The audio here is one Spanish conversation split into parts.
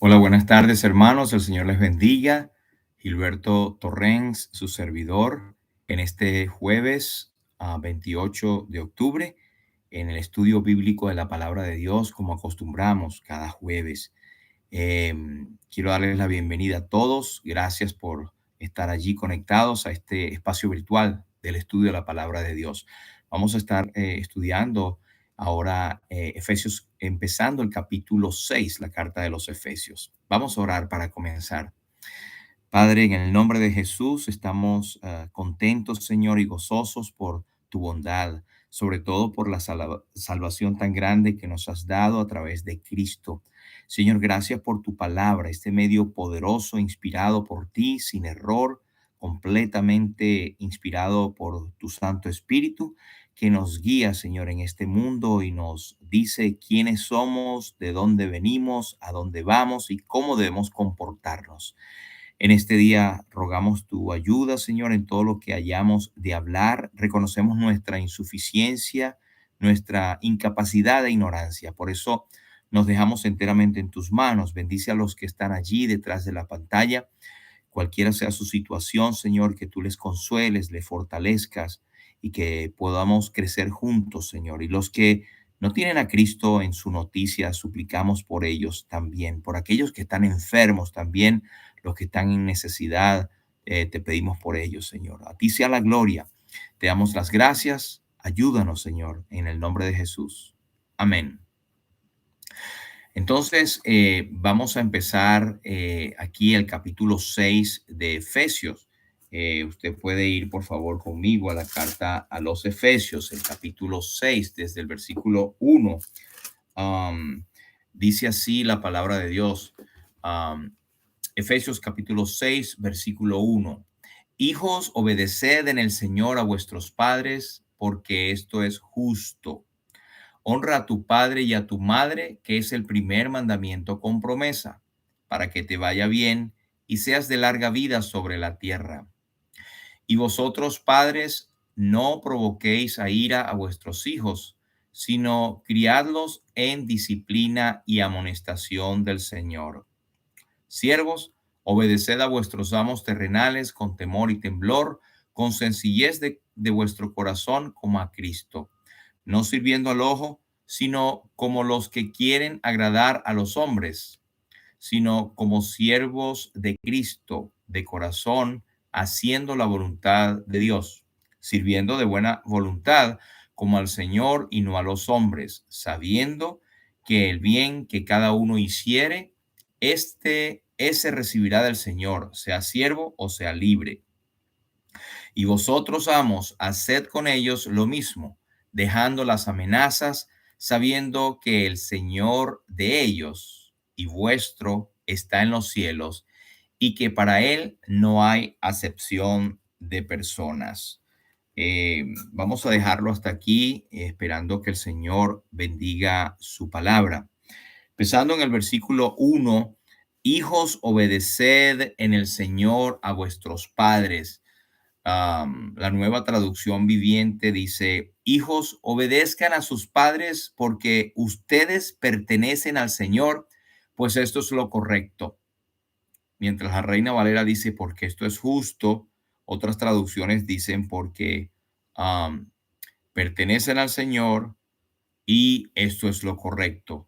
Hola, buenas tardes, hermanos. El Señor les bendiga. Gilberto Torrens, su servidor, en este jueves 28 de octubre, en el estudio bíblico de la palabra de Dios, como acostumbramos cada jueves. Quiero darles la bienvenida a todos. Gracias por estar allí conectados a este espacio virtual del estudio de la palabra de Dios. Vamos a estar estudiando ahora Efesios, empezando el capítulo 6, la carta de los Efesios. Vamos a orar para comenzar. Padre, en el nombre de Jesús estamos contentos, Señor, y gozosos por tu bondad, sobre todo por la salvación tan grande que nos has dado a través de Cristo. Señor, gracias por tu palabra, este medio poderoso, inspirado por ti, sin error, completamente inspirado por tu Santo Espíritu, que nos guía, Señor, en este mundo y nos dice quiénes somos, de dónde venimos, a dónde vamos y cómo debemos comportarnos. En este día rogamos tu ayuda, Señor, en todo lo que hayamos de hablar. Reconocemos nuestra insuficiencia, nuestra incapacidad e ignorancia. Por eso nos dejamos enteramente en tus manos. Bendice a los que están allí detrás de la pantalla. Cualquiera sea su situación, Señor, que tú les consueles, les fortalezcas y que podamos crecer juntos, Señor. Y los que no tienen a Cristo en su noticia, suplicamos por ellos también, por aquellos que están enfermos también, los que están en necesidad, te pedimos por ellos, Señor. A ti sea la gloria. Te damos las gracias. Ayúdanos, Señor, en el nombre de Jesús. Amén. Entonces, vamos a empezar aquí el capítulo 6 de Efesios. Usted puede ir, por favor, conmigo a la carta a los Efesios, el capítulo 6, desde el versículo 1. Um, Dice así la palabra de Dios. Um, Efesios capítulo 6, versículo 1. Hijos, obedeced en el Señor a vuestros padres, porque esto es justo. Honra a tu padre y a tu madre, que es el primer mandamiento con promesa, para que te vaya bien y seas de larga vida sobre la tierra. Y vosotros, padres, no provoquéis a ira a vuestros hijos, sino criadlos en disciplina y amonestación del Señor. Siervos, obedeced a vuestros amos terrenales con temor y temblor, con sencillez de vuestro corazón como a Cristo, no sirviendo al ojo, sino como los que quieren agradar a los hombres, sino como siervos de Cristo, de corazón, haciendo la voluntad de Dios, sirviendo de buena voluntad como al Señor y no a los hombres, sabiendo que el bien que cada uno hiciere, ese recibirá del Señor, sea siervo o sea libre. Y vosotros, amos, haced con ellos lo mismo, dejando las amenazas, sabiendo que el Señor de ellos y vuestro está en los cielos, y que para él no hay acepción de personas. Vamos a dejarlo hasta aquí, esperando que el Señor bendiga su palabra. Empezando en el versículo 1, hijos, obedeced en el Señor a vuestros padres. La nueva traducción viviente dice: hijos, obedezcan a sus padres porque ustedes pertenecen al Señor, pues esto es lo correcto. Mientras la Reina Valera dice porque esto es justo, otras traducciones dicen porque um, pertenecen al Señor y esto es lo correcto.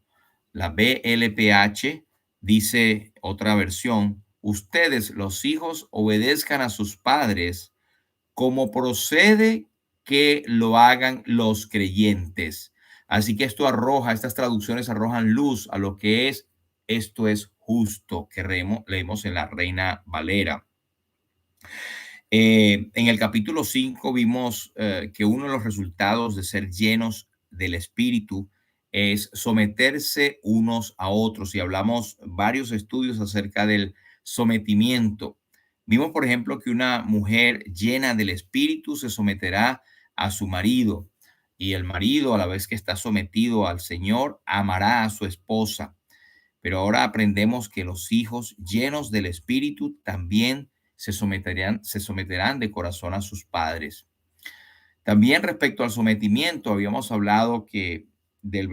La BLPH dice, otra versión: ustedes, los hijos, obedezcan a sus padres como procede que lo hagan los creyentes. Así que estas traducciones arrojan luz a lo que es, esto es justo, que leemos en la Reina Valera. En el capítulo 5 vimos que uno de los resultados de ser llenos del Espíritu es someterse unos a otros, y hablamos varios estudios acerca del sometimiento. Vimos, por ejemplo, que una mujer llena del Espíritu se someterá a su marido, y el marido, a la vez que está sometido al Señor, amará a su esposa. Pero ahora aprendemos que los hijos llenos del Espíritu también se someterán de corazón a sus padres. También respecto al sometimiento, habíamos hablado que del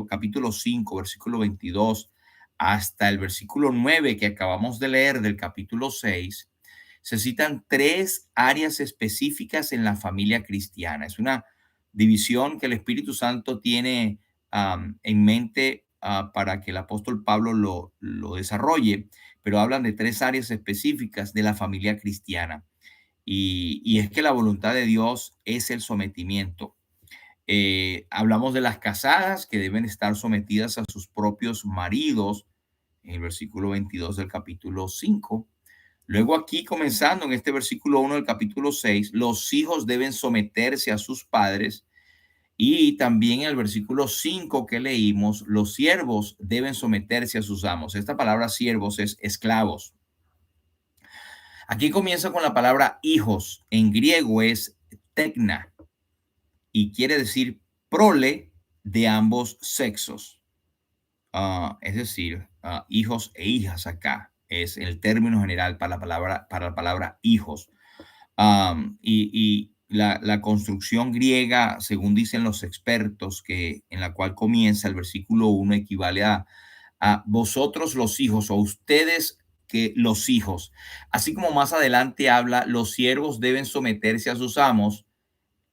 capítulo 5, versículo 22 hasta el versículo 9 que acabamos de leer del capítulo 6, se citan tres áreas específicas en la familia cristiana. Es una división que el Espíritu Santo tiene en mente para que el apóstol Pablo lo desarrolle, pero hablan de tres áreas específicas de la familia cristiana. Y es que la voluntad de Dios es el sometimiento. Hablamos de las casadas que deben estar sometidas a sus propios maridos, en el versículo 22 del capítulo 5. Luego aquí, comenzando en este versículo 1 del capítulo 6, los hijos deben someterse a sus padres. Y también en el versículo 5 que leímos, los siervos deben someterse a sus amos. Esta palabra siervos es esclavos. Aquí comienza con la palabra hijos. En griego es tecna y quiere decir prole de ambos sexos. Es decir, hijos e hijas acá. Es el término general para la palabra hijos. Y la construcción griega, según dicen los expertos, en la cual comienza el versículo 1, equivale a vosotros los hijos o ustedes que los hijos. Así como más adelante habla, los siervos deben someterse a sus amos.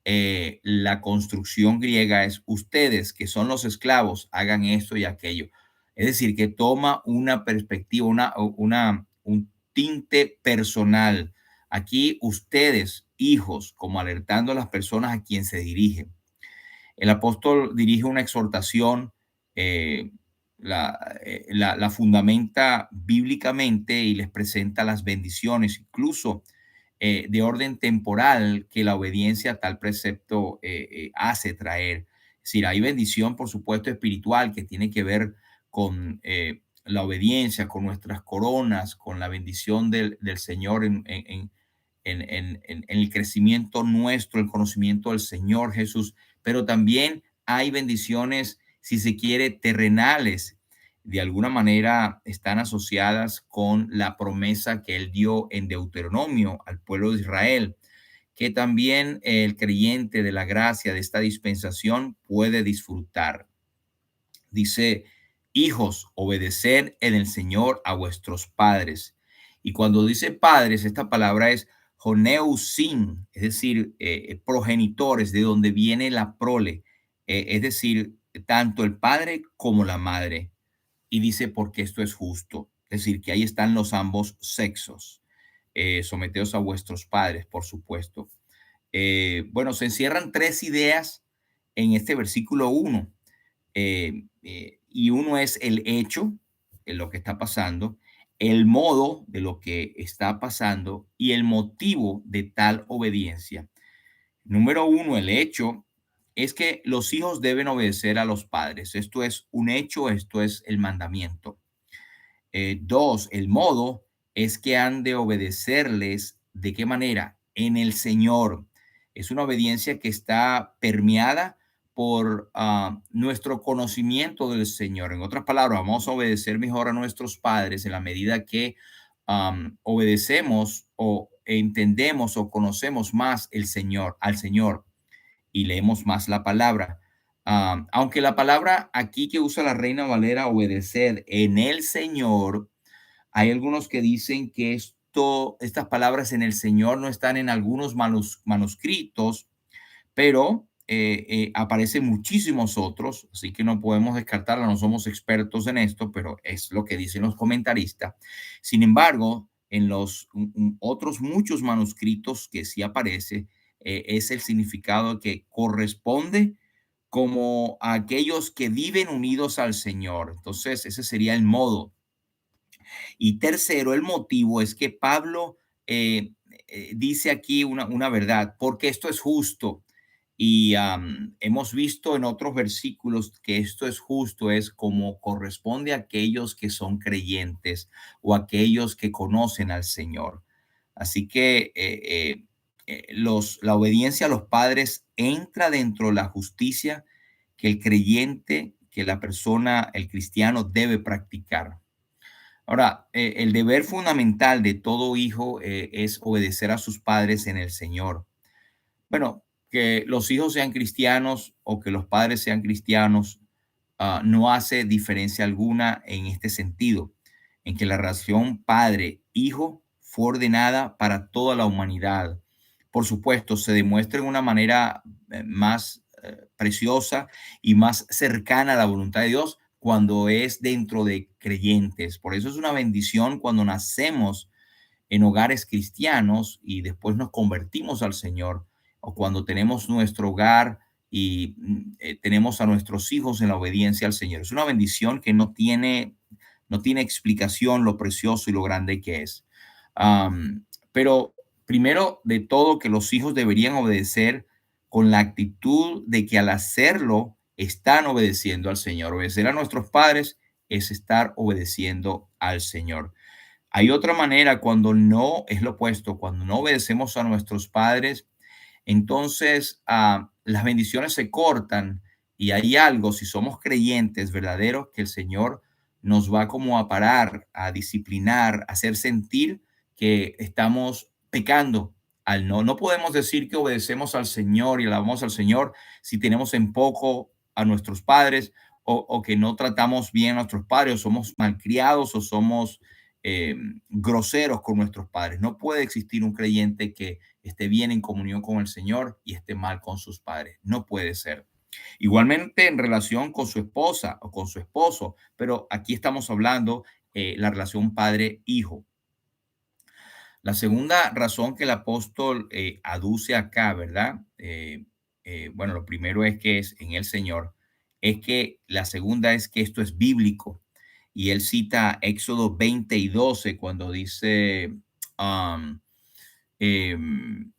La construcción griega es ustedes que son los esclavos, hagan esto y aquello. Es decir, que toma una perspectiva, un tinte personal. Aquí ustedes, hijos, como alertando a las personas a quien se dirigen. El apóstol dirige una exhortación, eh, la fundamenta bíblicamente y les presenta las bendiciones, incluso de orden temporal, que la obediencia a tal precepto hace traer. Es decir, hay bendición, por supuesto, espiritual que tiene que ver con la obediencia, con nuestras coronas, con la bendición del Señor en el crecimiento nuestro, el conocimiento del Señor Jesús, pero también hay bendiciones, si se quiere, terrenales. De alguna manera están asociadas con la promesa que él dio en Deuteronomio al pueblo de Israel, que también el creyente de la gracia de esta dispensación puede disfrutar. Dice, hijos, obedeced en el Señor a vuestros padres. Y cuando dice padres, esta palabra es honeusin, es decir, progenitores, de donde viene la prole, es decir, tanto el padre como la madre. Y dice, porque esto es justo, es decir, que ahí están los ambos sexos. Someteos a vuestros padres, por supuesto. Bueno, se encierran tres ideas en este versículo 1. Y uno es el hecho de lo que está pasando, el modo de lo que está pasando y el motivo de tal obediencia. Número uno, el hecho es que los hijos deben obedecer a los padres. Esto es un hecho, esto es el mandamiento. Dos, el modo es que han de obedecerles. ¿De qué manera? En el Señor. Es una obediencia que está permeada por nuestro conocimiento del Señor. En otras palabras, vamos a obedecer mejor a nuestros padres en la medida que obedecemos o entendemos o conocemos más al Señor y leemos más la palabra. Aunque la palabra aquí que usa la Reina Valera, obedecer en el Señor, hay algunos que dicen que estas palabras en el Señor no están en algunos manuscritos, pero aparecen muchísimos otros, así que no podemos descartarla, no somos expertos en esto, pero es lo que dicen los comentaristas. Sin embargo, en los otros muchos manuscritos que sí aparece, es el significado que corresponde como a aquellos que viven unidos al Señor. Entonces, ese sería el modo. Y tercero, el motivo es que Pablo dice aquí una verdad, porque esto es justo. Y hemos visto en otros versículos que esto es justo, es como corresponde a aquellos que son creyentes o aquellos que conocen al Señor. Así que la obediencia a los padres entra dentro de la justicia que el creyente, que la persona, el cristiano debe practicar. Ahora, el deber fundamental de todo hijo es obedecer a sus padres en el Señor. Bueno, que los hijos sean cristianos o que los padres sean cristianos, no hace diferencia alguna en este sentido, en que la relación padre-hijo fue ordenada para toda la humanidad. Por supuesto, se demuestra en una manera más preciosa y más cercana a la voluntad de Dios cuando es dentro de creyentes. Por eso es una bendición cuando nacemos en hogares cristianos y después nos convertimos al Señor, o cuando tenemos nuestro hogar y tenemos a nuestros hijos en la obediencia al Señor. Es una bendición que no tiene explicación lo precioso y lo grande que es. Pero primero de todo, que los hijos deberían obedecer con la actitud de que al hacerlo están obedeciendo al Señor. Obedecer a nuestros padres es estar obedeciendo al Señor. Hay otra manera cuando no es lo opuesto, cuando no obedecemos a nuestros padres, entonces las bendiciones se cortan y hay algo, si somos creyentes verdaderos, que el Señor nos va como a parar, a disciplinar, a hacer sentir que estamos pecando. No podemos decir que obedecemos al Señor y alabamos al Señor si tenemos en poco a nuestros padres o que no tratamos bien a nuestros padres o somos malcriados o somos eh, groseros con nuestros padres. No puede existir un creyente que esté bien en comunión con el Señor y esté mal con sus padres. No puede ser. Igualmente en relación con su esposa o con su esposo, pero aquí estamos hablando la relación padre-hijo. La segunda razón que el apóstol aduce acá, ¿verdad? Bueno, lo primero es que es en el Señor, es que la segunda es que esto es bíblico. Y él cita Éxodo 20:12 cuando dice, um, em,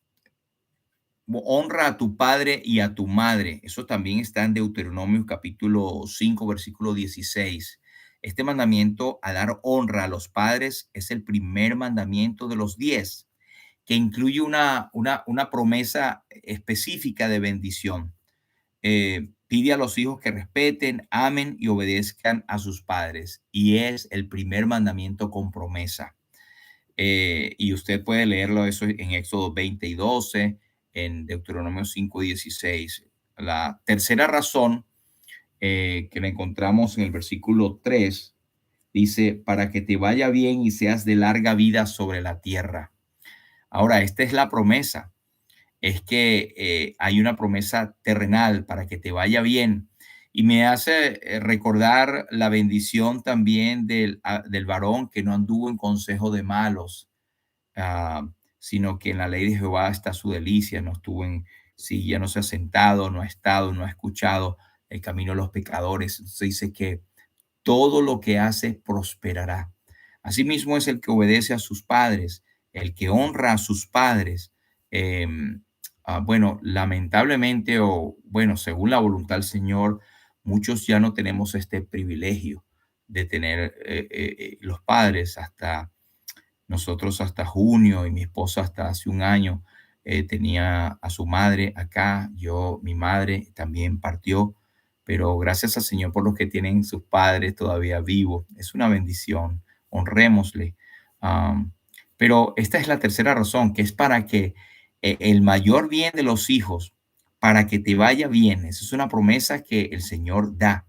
honra a tu padre y a tu madre. Eso también está en Deuteronomio capítulo 5, versículo 16. Este mandamiento a dar honra a los padres es el primer mandamiento de los 10 que incluye una promesa específica de bendición. Pide a los hijos que respeten, amen y obedezcan a sus padres. Y es el primer mandamiento con promesa. Y usted puede leerlo eso en Éxodo 20:12, en Deuteronomio 5:16. La tercera razón que la encontramos en el versículo 3 dice, para que te vaya bien y seas de larga vida sobre la tierra. Ahora, esta es la promesa, es que hay una promesa terrenal para que te vaya bien. Y me hace recordar la bendición también del varón que no anduvo en consejo de malos, ah, sino que en la ley de Jehová está su delicia, no estuvo en silla, no se ha sentado, no ha estado, no ha escuchado el camino de los pecadores. Entonces dice que todo lo que hace prosperará. Asimismo es el que obedece a sus padres, el que honra a sus padres. Eh, bueno, lamentablemente o bueno, según la voluntad del Señor, muchos ya no tenemos este privilegio de tener los padres hasta nosotros hasta junio y mi esposa hasta hace un año tenía a su madre acá. Mi madre también partió, pero gracias al Señor por los que tienen sus padres todavía vivos. Es una bendición, honrémosle. Am, pero esta es la tercera razón, que es para que el mayor bien de los hijos, para que te vaya bien. Esa es una promesa que el Señor da.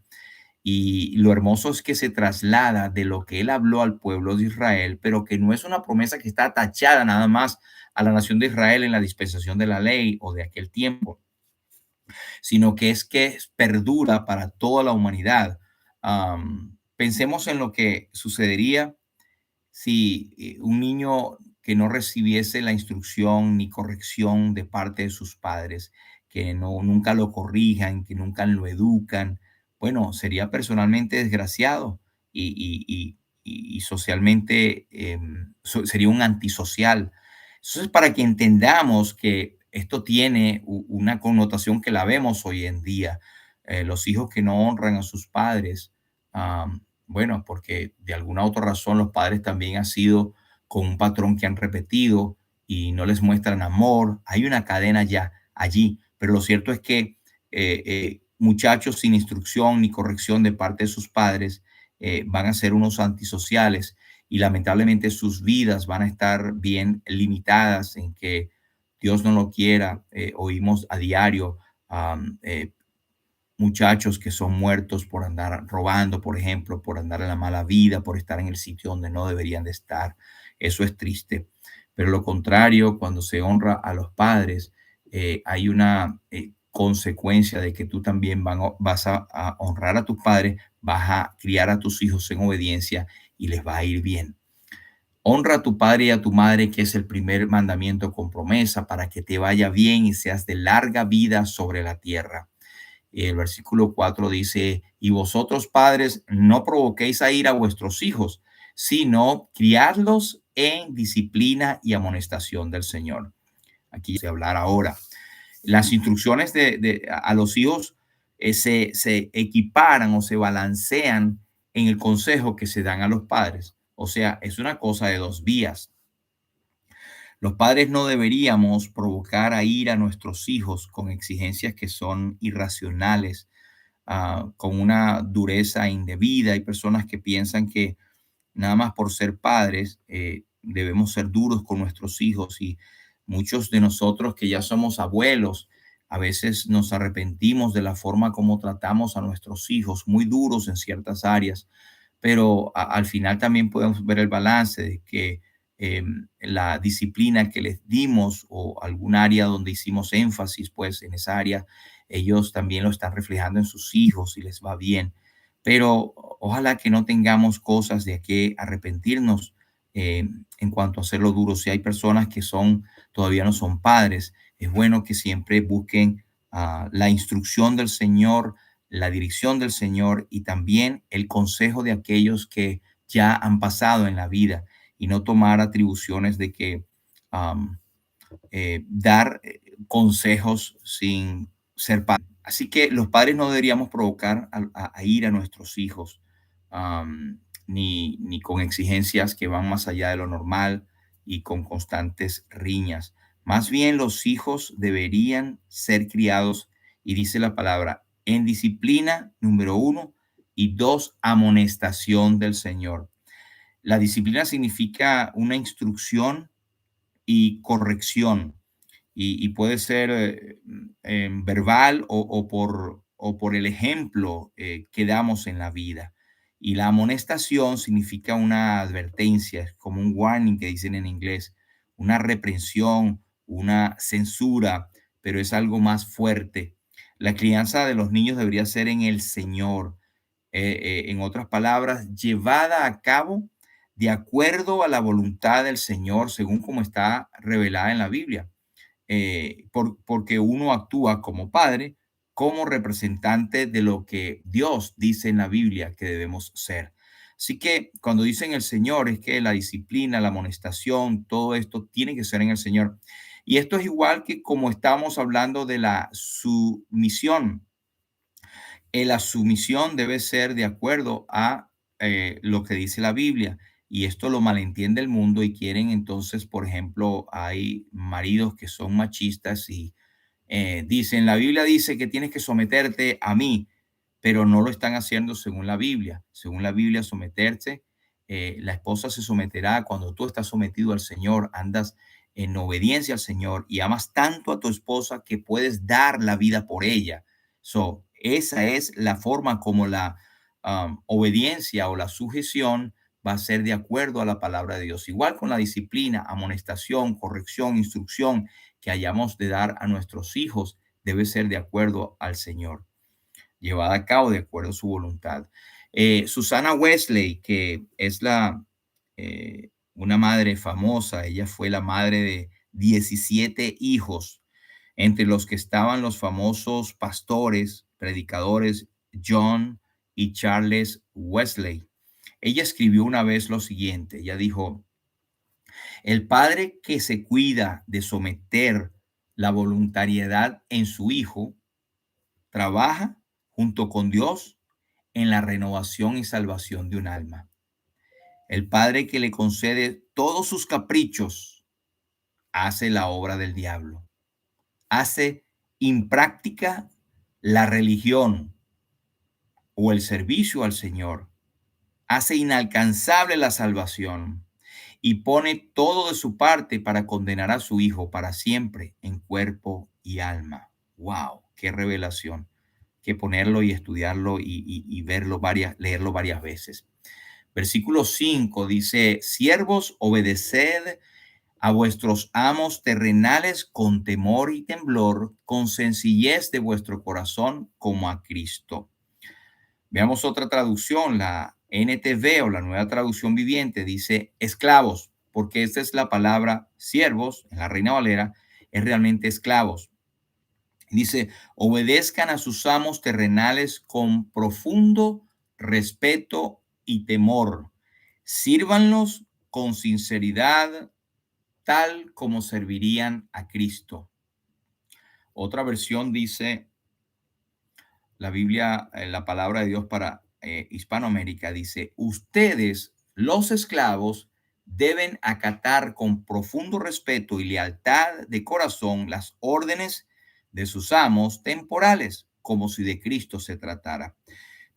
Y lo hermoso es que se traslada de lo que él habló al pueblo de Israel, pero que no es una promesa que está tachada nada más a la nación de Israel en la dispensación de la ley o de aquel tiempo, sino que perdura para toda la humanidad. Pensemos en lo que sucedería si un niño que no recibiese la instrucción ni corrección de parte de sus padres, que nunca lo corrijan, que nunca lo educan, bueno, sería personalmente desgraciado y socialmente sería un antisocial. Eso es para que entendamos que esto tiene una connotación que la vemos hoy en día. Los hijos que no honran a sus padres, bueno, porque de alguna otra razón los padres también han sido con un patrón que han repetido y no les muestran amor. Hay una cadena ya allí, pero lo cierto es que muchachos sin instrucción ni corrección de parte de sus padres van a ser unos antisociales y lamentablemente sus vidas van a estar bien limitadas en que Dios no lo quiera. Oímos a diario um, eh, muchachos que son muertos por andar robando, por ejemplo, por andar en la mala vida, por estar en el sitio donde no deberían de estar. Eso es triste. Pero lo contrario, cuando se honra a los padres, hay una consecuencia de que tú también vas a honrar a tus padres, vas a criar a tus hijos en obediencia y les va a ir bien. Honra a tu padre y a tu madre, que es el primer mandamiento con promesa, para que te vaya bien y seas de larga vida sobre la tierra. El versículo 4 dice, y vosotros padres no provoquéis a ir a vuestros hijos, sino criadlos en disciplina y amonestación del Señor. Aquí se hablar ahora. Las instrucciones a los hijos se equiparan o se balancean en el consejo que se dan a los padres. O sea, es una cosa de dos vías. Los padres no deberíamos provocar a ir a nuestros hijos con exigencias que son irracionales, con una dureza indebida. Hay personas que piensan que nada más por ser padres debemos ser duros con nuestros hijos, y muchos de nosotros que ya somos abuelos, a veces nos arrepentimos de la forma como tratamos a nuestros hijos, muy duros en ciertas áreas, pero al final también podemos ver el balance de que la disciplina que les dimos o algún área donde hicimos énfasis, pues en esa área ellos también lo están reflejando en sus hijos y les va bien. Pero ojalá que no tengamos cosas de qué arrepentirnos en cuanto a hacerlo duro. Si hay personas que todavía no son padres, es bueno que siempre busquen la instrucción del Señor, la dirección del Señor y también el consejo de aquellos que ya han pasado en la vida, y no tomar atribuciones de que um, dar consejos sin ser padres. Así que los padres no deberíamos provocar a ir a nuestros hijos, ni con exigencias que van más allá de lo normal y con constantes riñas. Más bien los hijos deberían ser criados, y dice la palabra, en disciplina, número uno, y dos, amonestación del Señor. La disciplina significa una instrucción y corrección, y puede ser verbal o por el ejemplo que damos en la vida. Y la amonestación significa una advertencia, es como un warning que dicen en inglés, una reprensión, una censura, pero es algo más fuerte. La crianza de los niños debería ser en el Señor. En otras palabras, llevada a cabo de acuerdo a la voluntad del Señor, según como está revelada en la Biblia, porque uno actúa como padre, como representante de lo que Dios dice en la Biblia que debemos ser. Así que cuando dicen el Señor, es que la disciplina, la amonestación, todo esto tiene que ser en el Señor. Y esto es igual que como estamos hablando de la sumisión. La sumisión debe ser de acuerdo a lo que dice la Biblia. Y esto lo malentiende el mundo y quieren entonces, por ejemplo, hay maridos que son machistas y dicen, la Biblia dice que tienes que someterte a mí, pero no lo están haciendo según la Biblia. Según la Biblia, someterse, la esposa se someterá cuando tú estás sometido al Señor, andas en obediencia al Señor y amas tanto a tu esposa que puedes dar la vida por ella. Esa es la forma como la obediencia o la sujeción va a ser de acuerdo a la palabra de Dios. Igual con la disciplina, amonestación, corrección, instrucción que hayamos de dar a nuestros hijos, debe ser de acuerdo al Señor, llevada a cabo de acuerdo a su voluntad. Susana Wesley, que es una madre famosa, ella fue la madre de 17 hijos, entre los que estaban los famosos pastores, predicadores John y Charles Wesley. Ella escribió una vez lo siguiente, ella dijo, el padre que se cuida de someter la voluntariedad en su hijo, trabaja junto con Dios en la renovación y salvación de un alma. El padre que le concede todos sus caprichos hace la obra del diablo, hace impráctica la religión o el servicio al Señor, hace inalcanzable la salvación y pone todo de su parte para condenar a su hijo para siempre en cuerpo y alma. ¡Wow! ¡Qué revelación! que ponerlo y estudiarlo y verlo leerlo varias veces. Versículo 5 dice, siervos, obedeced a vuestros amos terrenales con temor y temblor, con sencillez de vuestro corazón como a Cristo. Veamos otra traducción, la NTV o la Nueva Traducción Viviente, dice esclavos, porque esta es la palabra siervos, en la Reina Valera, es realmente esclavos. Dice, obedezcan a sus amos terrenales con profundo respeto y temor. Sírvanlos con sinceridad, tal como servirían a Cristo. Otra versión dice, la Biblia, la palabra de Dios para Hispanoamérica, dice, ustedes, los esclavos, deben acatar con profundo respeto y lealtad de corazón las órdenes de sus amos temporales, como si de Cristo se tratara.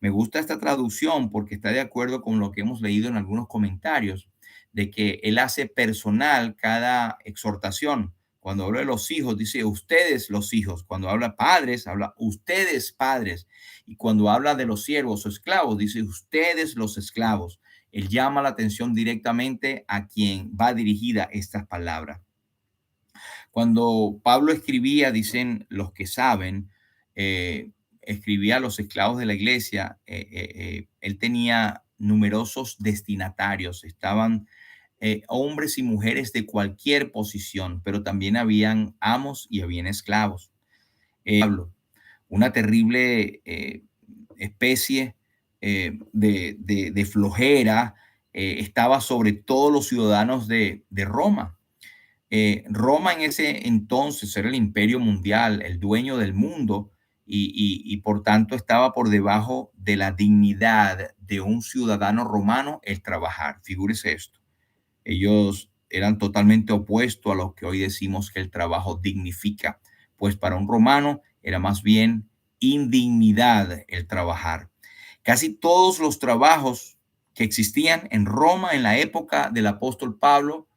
Me gusta esta traducción porque está de acuerdo con lo que hemos leído en algunos comentarios, de que él hace personal cada exhortación. Cuando habla de los hijos, dice ustedes los hijos. Cuando habla padres, habla ustedes padres. Y cuando habla de los siervos o esclavos, dice ustedes los esclavos. Él llama la atención directamente a quien va dirigida estas palabras. Cuando Pablo escribía, dicen los que saben, escribía a los esclavos de la iglesia, él tenía numerosos destinatarios, estaban hombres y mujeres de cualquier posición, pero también habían amos y habían esclavos. Pablo, una terrible especie de flojera estaba sobre todos los ciudadanos de Roma. Roma en ese entonces era el imperio mundial, el dueño del mundo, y por tanto estaba por debajo de la dignidad de un ciudadano romano el trabajar. Figúrese esto. Ellos eran totalmente opuestos a lo que hoy decimos que el trabajo dignifica, pues para un romano era más bien indignidad el trabajar. Casi todos los trabajos que existían en Roma en la época del apóstol Pablo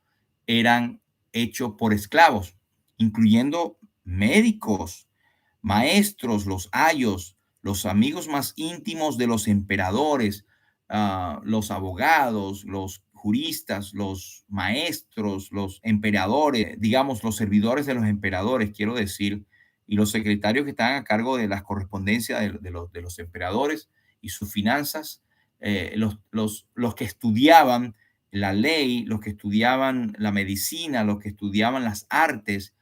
eran hechos por esclavos, incluyendo médicos, maestros, los ayos, los amigos más íntimos de los emperadores, los abogados, los juristas, los maestros, los emperadores, digamos, los servidores de los emperadores, quiero decir, y los secretarios que están a cargo de las correspondencias de los emperadores y sus finanzas, los que estudiaban la ley, los que estudiaban la medicina, los que estudiaban las artes,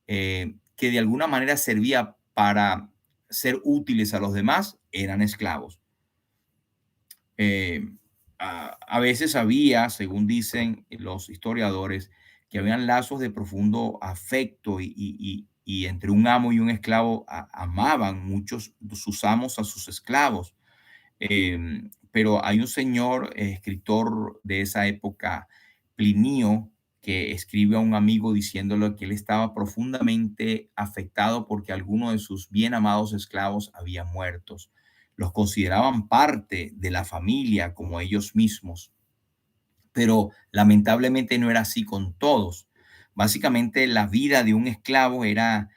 que de alguna manera servía para ser útiles a los demás, eran esclavos. A veces había, según dicen los historiadores, que habían lazos de profundo afecto y entre un amo y un esclavo amaban muchos sus amos a sus esclavos. Pero hay un señor, escritor de esa época, Plinio, que escribe a un amigo diciéndole que él estaba profundamente afectado porque alguno de sus bien amados esclavos había muerto. Los consideraban parte de la familia como ellos mismos, pero lamentablemente no era así con todos. Básicamente la vida de un esclavo era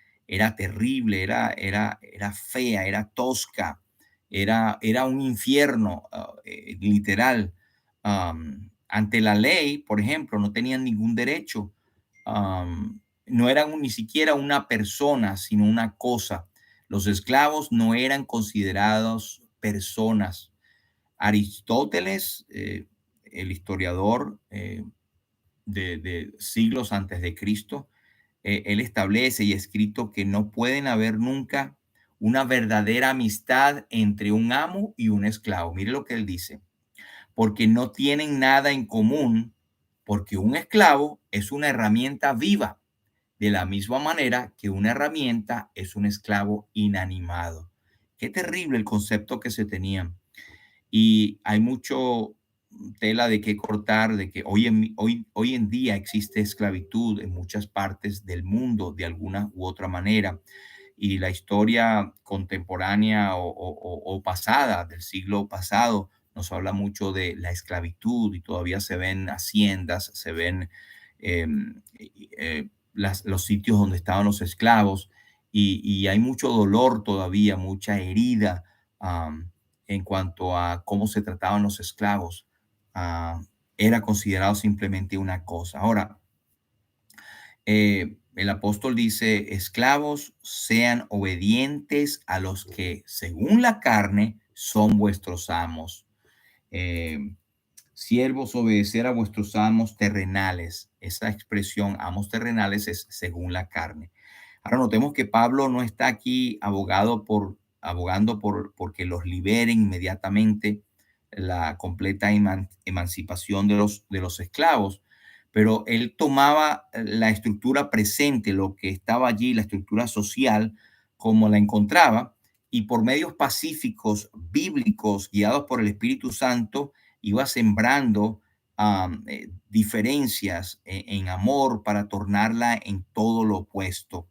terrible, era fea, era tosca, era un infierno, literal. Ante la ley, por ejemplo, no tenían ningún derecho. No eran ni siquiera una persona, sino una cosa. Los esclavos no eran considerados personas. Aristóteles, el historiador de siglos antes de Cristo, él establece y ha escrito que no pueden haber nunca una verdadera amistad entre un amo y un esclavo. Mire lo que él dice, porque no tienen nada en común, porque un esclavo es una herramienta viva, de la misma manera que una herramienta es un esclavo inanimado. Qué terrible el concepto que se tenía. Y hay mucho tela de qué cortar, de que hoy en día existe esclavitud en muchas partes del mundo de alguna u otra manera. Y la historia contemporánea o pasada, del siglo pasado, nos habla mucho de la esclavitud y todavía se ven haciendas, se ven los sitios donde estaban los esclavos y hay mucho dolor todavía, mucha herida en cuanto a cómo se trataban los esclavos. Ah, Era considerado simplemente una cosa. Ahora, el apóstol dice, esclavos sean obedientes a los que según la carne son vuestros amos. Eh, Siervos, obedecer a vuestros amos terrenales. Esa expresión, amos terrenales, es según la carne. Ahora notemos que Pablo no está aquí abogando porque los liberen inmediatamente, la completa emancipación de los esclavos, pero él tomaba la estructura presente, lo que estaba allí, la estructura social, como la encontraba, y por medios pacíficos, bíblicos, guiados por el Espíritu Santo, iba sembrando diferencias en amor para tornarla en todo lo opuesto.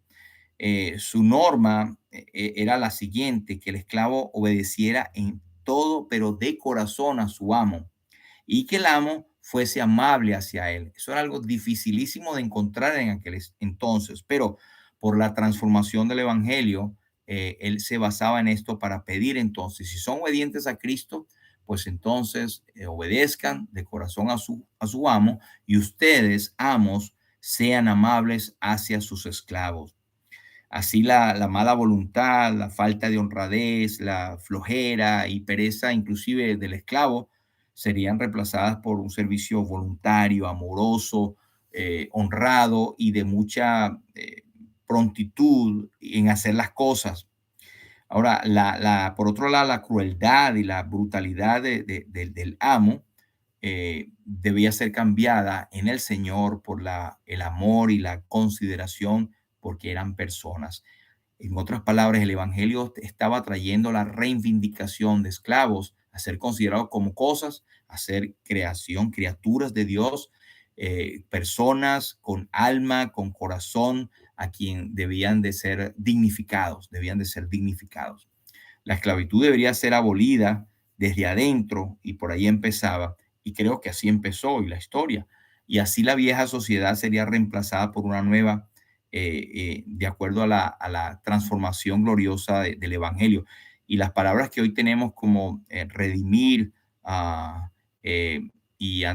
Su norma era la siguiente, que el esclavo obedeciera en todo, pero de corazón a su amo, y que el amo fuese amable hacia él. Eso era algo dificilísimo de encontrar en aquel entonces, pero por la transformación del evangelio, él se basaba en esto para pedir entonces, si son obedientes a Cristo, pues entonces obedezcan de corazón a su amo, y ustedes, amos, sean amables hacia sus esclavos. Así la mala voluntad, la falta de honradez, la flojera y pereza inclusive del esclavo serían reemplazadas por un servicio voluntario, amoroso, honrado y de mucha prontitud en hacer las cosas. Ahora, por otro lado, la crueldad y la brutalidad del amo debía ser cambiada en el Señor por el amor y la consideración porque eran personas. En otras palabras, el Evangelio estaba trayendo la reivindicación de esclavos a ser considerados como cosas, a ser creación, criaturas de Dios, personas con alma, con corazón, a quien debían de ser dignificados. La esclavitud debería ser abolida desde adentro y por ahí empezaba. Y creo que así empezó y la historia. Y así la vieja sociedad sería reemplazada por una nueva, de acuerdo a la transformación gloriosa del Evangelio. Y las palabras que hoy tenemos como redimir ah, eh,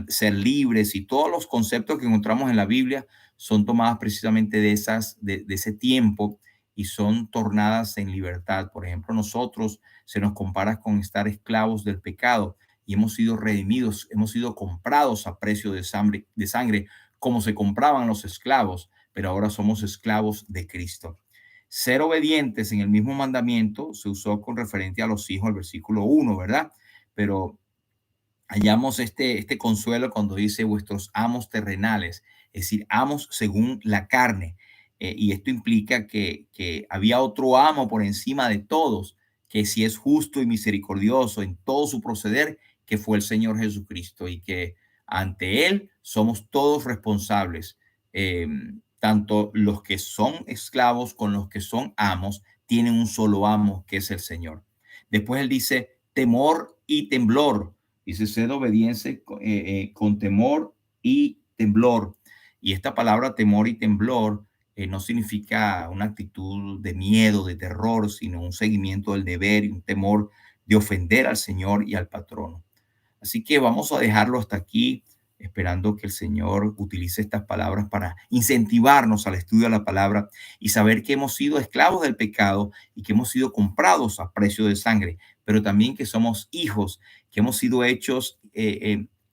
ser libres y todos los conceptos que encontramos en la Biblia son tomadas precisamente de ese tiempo y son tornadas en libertad. Por ejemplo, nosotros se nos compara con estar esclavos del pecado y hemos sido redimidos, hemos sido comprados a precio de sangre, como se compraban los esclavos, pero ahora somos esclavos de Cristo. Ser obedientes en el mismo mandamiento se usó con referencia a los hijos, el versículo 1, ¿verdad? Pero hallamos este consuelo cuando dice vuestros amos terrenales, es decir, amos según la carne. Y esto implica que había otro amo por encima de todos, que si es justo y misericordioso en todo su proceder, que fue el Señor Jesucristo, y que ante Él somos todos responsables. Eh, Tanto los que son esclavos con los que son amos tienen un solo amo, que es el Señor. Después Él dice temor y temblor. Dice, sed obediente con temor y temblor. Y esta palabra temor y temblor no significa una actitud de miedo, de terror, sino un seguimiento del deber y un temor de ofender al Señor y al patrono. Así que vamos a dejarlo hasta aquí, esperando que el Señor utilice estas palabras para incentivarnos al estudio de la palabra y saber que hemos sido esclavos del pecado y que hemos sido comprados a precio de sangre, pero también que somos hijos, que hemos sido hechos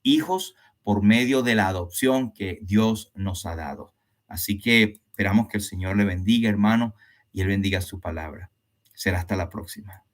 hijos por medio de la adopción que Dios nos ha dado. Así que esperamos que el Señor le bendiga, hermano, y Él bendiga su palabra. Será hasta la próxima.